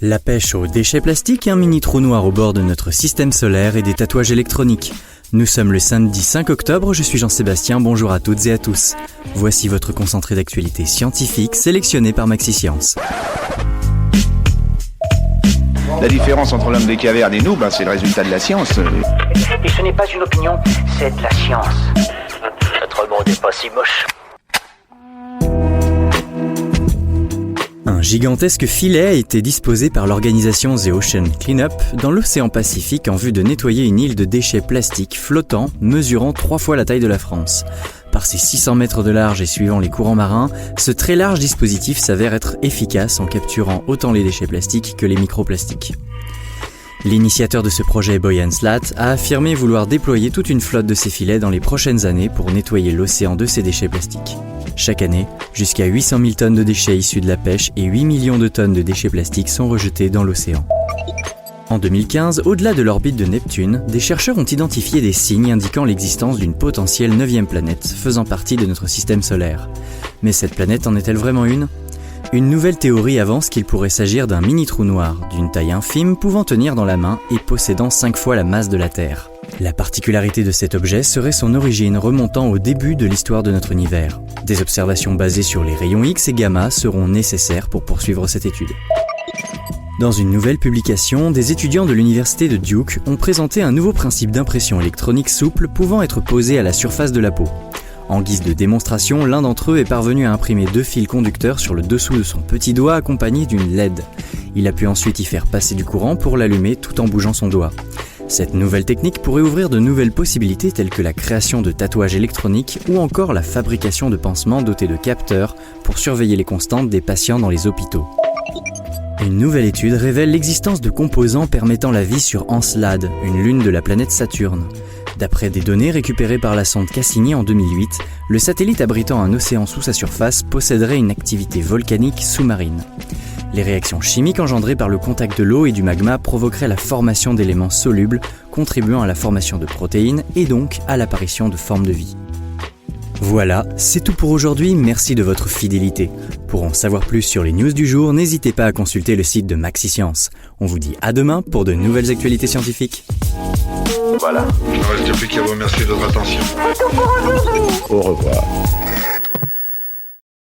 La pêche aux déchets plastiques, un mini trou noir au bord de notre système solaire et des tatouages électroniques. Nous sommes le samedi 5 octobre, je suis Jean-Sébastien, bonjour à toutes et à tous. Voici votre concentré d'actualité scientifique sélectionné par MaxiScience. La différence entre l'homme des cavernes et nous, c'est le résultat de la science. Et ce n'est pas une opinion, c'est de la science. Notre monde n'est pas si moche. Un gigantesque filet a été disposé par l'organisation The Ocean Cleanup dans l'océan Pacifique en vue de nettoyer une île de déchets plastiques flottants mesurant 3 fois la taille de la France. Par ses 600 mètres de large et suivant les courants marins, ce très large dispositif s'avère être efficace en capturant autant les déchets plastiques que les microplastiques. L'initiateur de ce projet, Boyan Slat, a affirmé vouloir déployer toute une flotte de ces filets dans les prochaines années pour nettoyer l'océan de ces déchets plastiques. Chaque année, jusqu'à 800 000 tonnes de déchets issus de la pêche et 8 millions de tonnes de déchets plastiques sont rejetés dans l'océan. En 2015, au-delà de l'orbite de Neptune, des chercheurs ont identifié des signes indiquant l'existence d'une potentielle 9e planète faisant partie de notre système solaire. Mais cette planète en est-elle vraiment une ? Une nouvelle théorie avance qu'il pourrait s'agir d'un mini-trou noir, d'une taille infime pouvant tenir dans la main et possédant 5 fois la masse de la Terre. La particularité de cet objet serait son origine remontant au début de l'histoire de notre univers. Des observations basées sur les rayons X et gamma seront nécessaires pour poursuivre cette étude. Dans une nouvelle publication, des étudiants de l'université de Duke ont présenté un nouveau principe d'impression électronique souple pouvant être posé à la surface de la peau. En guise de démonstration, l'un d'entre eux est parvenu à imprimer 2 fils conducteurs sur le dessous de son petit doigt accompagnés d'une LED. Il a pu ensuite y faire passer du courant pour l'allumer tout en bougeant son doigt. Cette nouvelle technique pourrait ouvrir de nouvelles possibilités telles que la création de tatouages électroniques ou encore la fabrication de pansements dotés de capteurs pour surveiller les constantes des patients dans les hôpitaux. Une nouvelle étude révèle l'existence de composants permettant la vie sur Encelade, une lune de la planète Saturne. D'après des données récupérées par la sonde Cassini en 2008, le satellite abritant un océan sous sa surface posséderait une activité volcanique sous-marine. Les réactions chimiques engendrées par le contact de l'eau et du magma provoqueraient la formation d'éléments solubles, contribuant à la formation de protéines et donc à l'apparition de formes de vie. Voilà, c'est tout pour aujourd'hui, merci de votre fidélité. Pour en savoir plus sur les news du jour, n'hésitez pas à consulter le site de MaxiScience. On vous dit à demain pour de nouvelles actualités scientifiques. Voilà. Il ne reste plus qu'à vous remercier de votre attention. Au revoir.